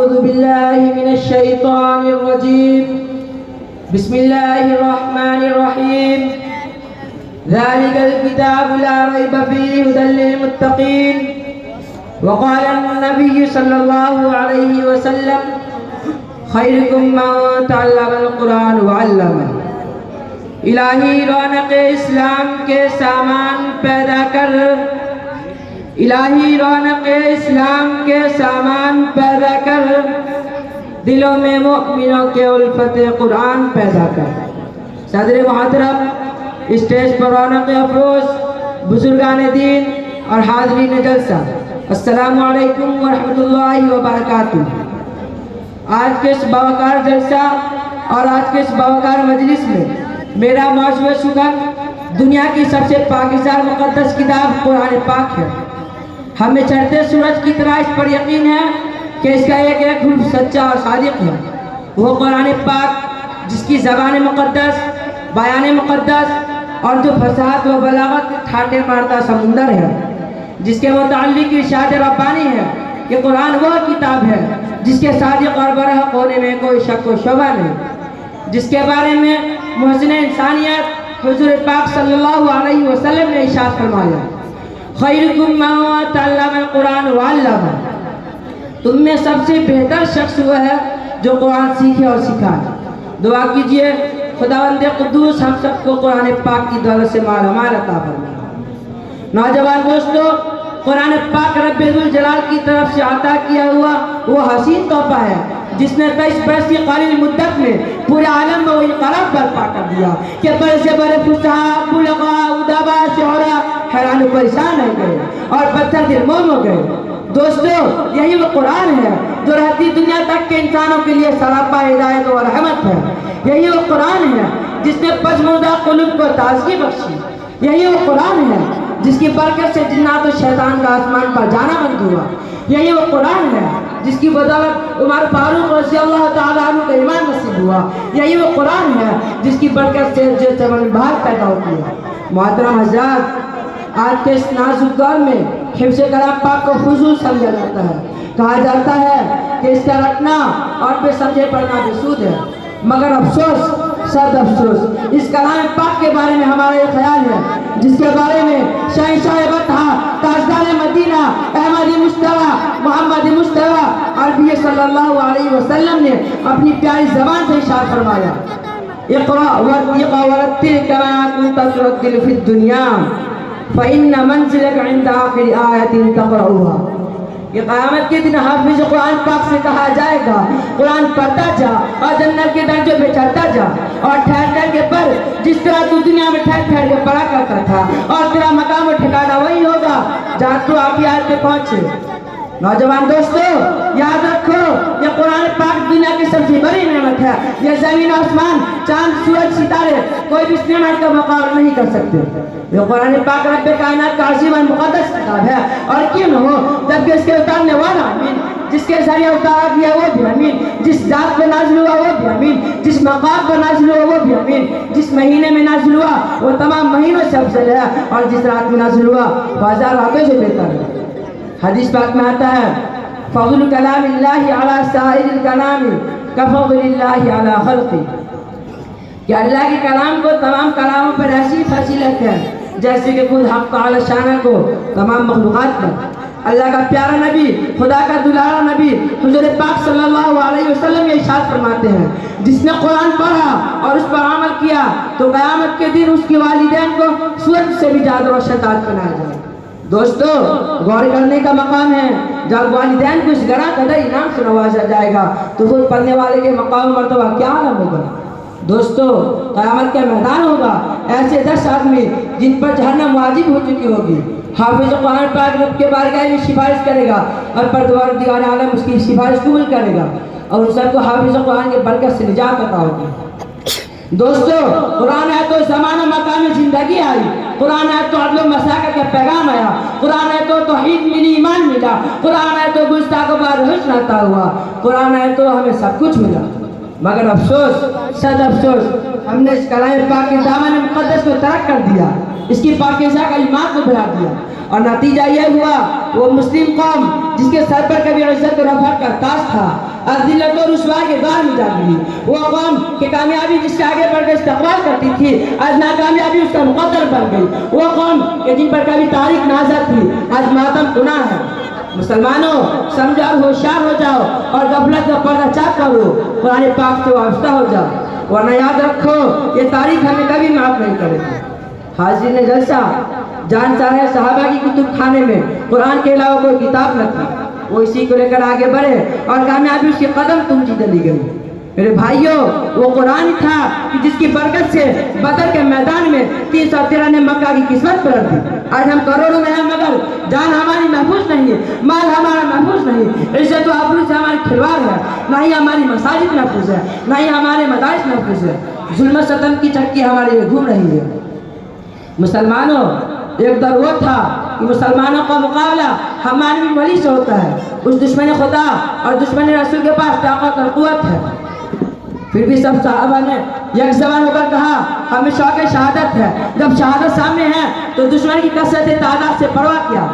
أعوذ بالله من الشيطان الرجيم. بسم الله الرحمن الرحيم. ذلك الكتاب لا ريب فيه هدى للمتقين. وقال النبي صلى الله عليه وسلم خيركم من تعلم القرآن وعلمه. الہی رونق اسلام کے سامان پیدا کر، الہی رونق اسلام کے سامان پیدا کر، دلوں میں مؤمنوں کے الفت قرآن پیدا کر۔ صدر محترم، اسٹیج پر رونق افروز بزرگان دین اور حاضرین جلسہ، السلام علیکم ورحمۃ اللہ وبرکاتہ۔ آج کے اس باوقار جلسہ اور آج کے اس باوقار مجلس میں میرا موضوع سخن دنیا کی سب سے پاکیزہ مقدس کتاب قرآن پاک ہے۔ ہمیں چڑھتے سورج کی طرح اس پر یقین ہے کہ اس کا ایک ایک حرف سچا اور صادق ہے۔ وہ قرآن پاک جس کی زبان مقدس، بیان مقدس اور جو فصاحت و بلاغت ٹھاٹے مارتا سمندر ہے، جس کے متعلق ارشاد ربانی ہے کہ قرآن وہ کتاب ہے جس کے صادق اور برحق ہونے میں کوئی شک و شبہ نہیں، جس کے بارے میں محسن انسانیت حضور پاک صلی اللہ علیہ وسلم نے ارشاد فرمایا، خیرکم من تعلم القرآن وعلمہ، تم میں سب سے بہتر شخص وہ ہے جو قرآن سیکھے اور سکھائے۔ دعا کیجئے خداوند قدوس ہم سب کو قرآن پاک کی دولت سے مالا مال عطا فرمائے۔ نوجوان دوستو، قرآن پاک رب ذوالجلال کی طرف سے عطا کیا ہوا وہ حسین تحفہ ہے جس نے 23 برس کی قلیل مدت میں پورے عالم میں وہ انقلاب برپا کر دیا کہ بڑے سے بڑے فصحاء، بلغاء، ادباء، شعراء حیران و پریشان ہو گئے اور پتھر دل موم ہو گئے۔ دوستو، یہی وہ قرآن ہے جو رہتی دنیا تک کے انسانوں کے لیے سراپا ہدایت و رحمت ہے۔ یہی وہ قرآن ہے جس نے پژمردہ قلوب کو تازگی بخشی۔ یہی وہ قرآن ہے جس کی برکت سے جنات و شیطان کا آسمان پر جانا بند ہوا۔ یہی وہ قرآن ہے جس کی بدولت عمر فاروق رضی اللہ تعالیٰ عنہ کا ایمان نصیب ہوا۔ یہی وہ قرآن ہے جس کی برکت سے جو چمن بہار پیدا ہوتی ہے۔ محترم حضرات، آج کے اس نازک دور میں حفظ کلام پاک کو فضول سمجھا جاتا ہے۔ کہا جاتا ہے کہ اس کا رٹنا اور پھر سمجھے پڑھنا بھی سود ہے، مگر افسوس، صد افسوس، اس کلام پاک کے بارے میں ہمارا یہ خیال ہے جس کے بارے میں شہنشاہ بطحہ، تاجدار مدینہ، احمد مصطفیٰ، محمد مصطفیٰ عربی صلی اللہ علیہ وسلم نے اپنی پیاری زبان سے ارشاد فرمایا، اقرأ وارتقى ورتل كما كنت ترتل في الدنيا فإن منزلك عند آخر آية تقرأها۔ کہ قیامت کے دن حافظ قرآن پاک سے کہا جائے گا، قرآن پڑھتا جا اور جنت کے درجوں پہ چڑھتا جا، اور ٹھہر ٹھہر کے پڑھ جس طرح تو دنیا میں ٹھہر ٹھہر کے پڑھا کرتا تھا، اور تیرا مقام و ٹھکانہ وہی ہوگا جہاں تو آپ یہاں پہ پہنچے۔ نوجوان دوستو، یاد رکھو یہ قرآن پاک دنیا کی سب سے بڑی نعمت ہے۔ یہ زمین آسمان، چاند، سورج، ستارے کوئی بھی اس نعمت کا مقابلہ نہیں کر سکتے۔ یہ قرآن پاک رب کائنات کا عظیم اور مقدس کتاب ہے، اور کیوں نہ ہو جبکہ اس کے اتارنے والا امین، جس کے ذریعے اتارا گیا وہ بھی امین، جس ذات پہ نازل ہوا وہ بھی امین، جس مقام پر نازل ہوا وہ بھی امین، جس مہینے میں نازل ہوا وہ تمام مہینوں سے افضل ہے، اور جس رات میں نازل ہوا وہ ہزار راتوں سے بہتر ہے۔ حدیث پاک میں آتا ہے، فضل کلام اللہ علی سائر الکلام کفضل اللہ علی خلقہ، کہ اللہ کے کلام کو تمام کلاموں پر ایسی فضیلت ہے جیسے کہ خود حق تعالی شانہ کو تمام مخلوقات پر۔ اللہ کا پیارا نبی، خدا کا دلارا نبی حضور پاک صلی اللہ علیہ وسلم یہ ارشاد فرماتے ہیں، جس نے قرآن پڑھا اور اس پر عمل کیا تو قیامت کے دن اس کے والدین کو سورج سے بھی زیادہ روشن تاج بنایا جائے۔ دوستو، غور کرنے کا مقام ہے جب والدین کو اس گراں قدر انعام سے نوازا جائے گا تو خود پڑھنے والے کے مقام مرتبہ کیا عالم ہوگا۔ دوستو، قیامت کا میدان ہوگا، ایسے 10 آدمی جن پر جہنم واجب ہو چکی ہوگی، حافظ قرآن پاک رب کے بارگاہ میں سفارش کرے گا اور پروردگار عالم اس کی سفارش قبول کرے گا، اور ان سب کو حافظ قرآن کی برکت سے نجات عطا ہوگی۔ دوستو، قرآن ہے تو زمانہ مقام زندگی آئی، قرآن ہے تو عدل و مساقہ کا پیغام آیا، قرآن ہے تو توحید ملی، ایمان ملا، قرآن ہے تو گستاخوں پر حسن عطا ہوا، قرآن ہے تو ہمیں سب کچھ ملا۔ مگر افسوس، صد افسوس، ہم نے اس کلام پاک کے دامن مقدس کو ترک کر دیا۔ اس کی پاکیزہ کلمات کو بھلا دیا، اور نتیجہ یہ ہوا وہ مسلم قوم جس کے سر پر کبھی عزت و رفعت کا تاج تھا، آج ذلت و رسوائی کے دور میں جا گئی۔ وہ قوم کہ کامیابی جس سے آگے بڑھ کر استقبال کرتی تھی، آج ناکامیابی اس کا مقدر بن گئی۔ وہ قوم کہ جن پر کبھی تاریخ نازل تھی، آج ماتم گناہ ہے۔ مسلمانوں سمجھو اور ہوشیار ہو جاؤ، اور غفلت کا پردہ چاک کرو، قرآن پاک سے وابستہ ہو جاؤ، ورنہ یاد رکھو یہ تاریخ ہمیں کبھی معاف نہیں کرے گی۔ حاضرین جلسہ، جان چاہے صحابہ کی کتب خانے میں قرآن کے علاوہ کوئی کتاب نہ تھی، وہ اسی کو لے کر آگے بڑھے اور کامیابی اس کے قدم تمچی چلی گئی۔ میرے بھائیوں، وہ قرآن تھا کہ جس کی برکت سے بدر کے میدان میں 313 نے مکہ کی قسمت پلٹ دی۔ آج ہم کروڑوں میں ہیں مگر جان ہماری محفوظ نہیں ہے، مال ہمارا محفوظ نہیں، عزت و آبرو سے ہماری کھلواڑ ہے، نہ ہی ہماری مساجد محفوظ ہے، نہ ہی ہمارے مدارس محفوظ ہے، ظلم و ستم کی چکی ہمارے لیے گھوم رہی ہے۔ مسلمانوں، ایک دور وہ تھا کہ مسلمانوں کا مقابلہ حمان بن ولی سے ہوتا ہے، اس دشمن خدا اور دشمن رسول کے پاس طاقت اور قوت ہے، پھر بھی سب صحابہ نے یک زبان ہو کر کہا ہمیں شوق شہادت ہے۔ جب شہادت سامنے ہے تو دشمن کی کثرت تعداد سے پرواہ کیا۔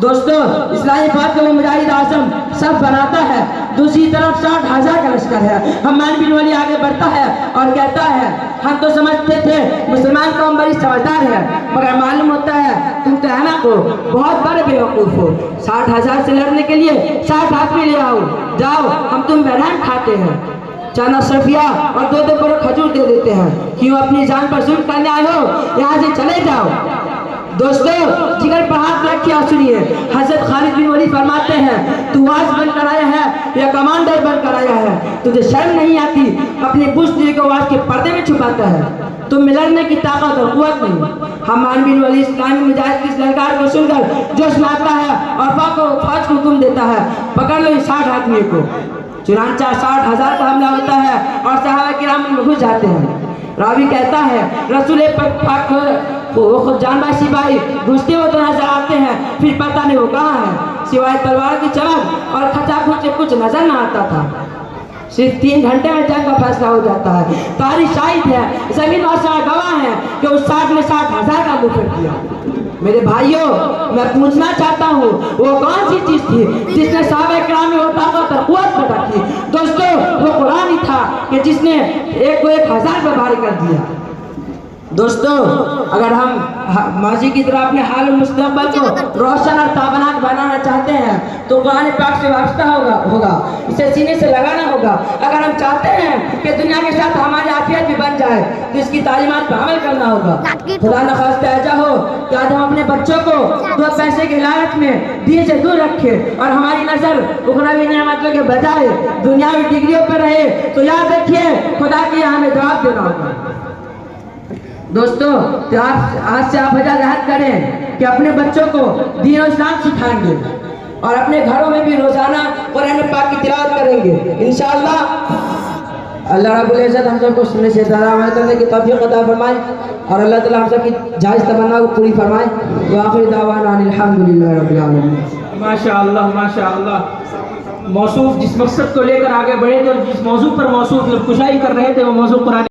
دوستو، اسلامی فوج کا وہ مجاہد اعظم صف بناتا ہے، دوسری طرف 60,000 کا لشکر ہے۔ حمان بن ولی آگے بڑھتا ہے اور کہتا ہے ہم تو سمجھتے تھے مسلمان قوم بڑی سمجھدار ہے، مگر معلوم ہوتا ہے تم تو احمق ہو، بہت بڑے بیوقوف ہو۔ 60,000 سے لڑنے کے لیے 60 آدمی لے آؤ، جاؤ ہم تم بحران کھاتے ہیں، چانا صرفیہ اور 2 کروڑ کھجور دے دیتے ہیں، کیوں اپنی جان پر ظلم کرنے آئے ہو، یہاں سے چلے جاؤ۔ دوستو، جگر پر ہاتھ رکھیے اور سنیے، حضرت خالد بن ولید فرماتے ہیں تو واعظ بن کر آیا ہے یا کمانڈر بن کر آیا ہے، تجھے شرم نہیں آتی؟ اپنی بزدلی کو واعظ کے پردے میں چھپاتا ہے، تم میں لڑنے کی طاقت اور قوت نہیں۔ حمان بن ولید اسلامی مجاہد کی اس للکار کو سن کر جوش میں آتا ہے اور فوج کو حکم دیتا ہے پکڑ لو اس 60 آدمی کو۔ چنانچہ 60,000 کا حملہ ہوتا ہے اور صحابہ کرام ان میں گھس جاتے ہیں۔ راوی کہتا ہے رسول پاک وہ خود جانباز سپاہی گھستے ہوئے تو نظر آتے ہیں، پھر پتہ نہیں وہ کہاں ہے، سوائے تلوار کی چمک اور کھچا کھچ کچھ نظر نہ آتا تھا۔ صرف 3 گھنٹے میں جنگ کا فیصلہ ہو جاتا ہے۔ تاریخ شاہد ہے، زمین اور آسمان گواہ ہے کہ اس 60 میں 60,000 کا لوٹ کیا۔ میرے بھائیوں، میں پوچھنا چاہتا ہوں وہ کون سی چیز تھی جس نے صحابہ کرام میں وہ طاقت اور قوت پیدا کی؟ دوستو، وہ قرآن ہی تھا کہ جس نے 1 کو 1,000 پہ بھاری کر دیا۔ دوستو، اگر ہم ماضی کی طرح اپنے حال و مستقبل کو روشن اور تابناک بنانا چاہتے ہیں تو قرآن پاک سے وابستہ ہوگا، اسے سینے سے لگانا ہوگا۔ اگر ہم چاہتے ہیں کہ دنیا کے ساتھ ہماری عافیت بھی بن جائے تو اس کی تعلیمات پر عمل کرنا ہوگا۔ خدا نخواستہ ایسا ہو کہ آج ہم اپنے بچوں کو 2 پیسے کی لالچ میں دین سے دور رکھیں اور ہماری نظر اخروی نعمتوں کے بجائے دنیاوی ڈگریوں پر رہے، تو یاد رکھیے خدا کی ہمیں جواب دینا ہوگا۔ دوستو، آج سے آپ وجہ ظاہر کریں کہ اپنے بچوں کو دین و اسلام سکھائیں گے اور اپنے گھروں میں بھی روزانہ قرآن پاک کی تلاوت کریں گے انشاءاللہ۔ اللہ رب العزت ہم سب کو سننے سے عمل کرنے کی توفیق عطا فرمائے اور اللہ تعالیٰ ہم سب کی جائز تمنا کو پوری فرمائے۔ وآخر دعوانا الحمدللہ رب العالمین۔ ماشاءاللہ ماشاءاللہ، موصوف جس مقصد کو لے کر آگے بڑھے تھے اور جس موضوع پر موصوف کشائی کر رہے تھے وہ موضوع قرآن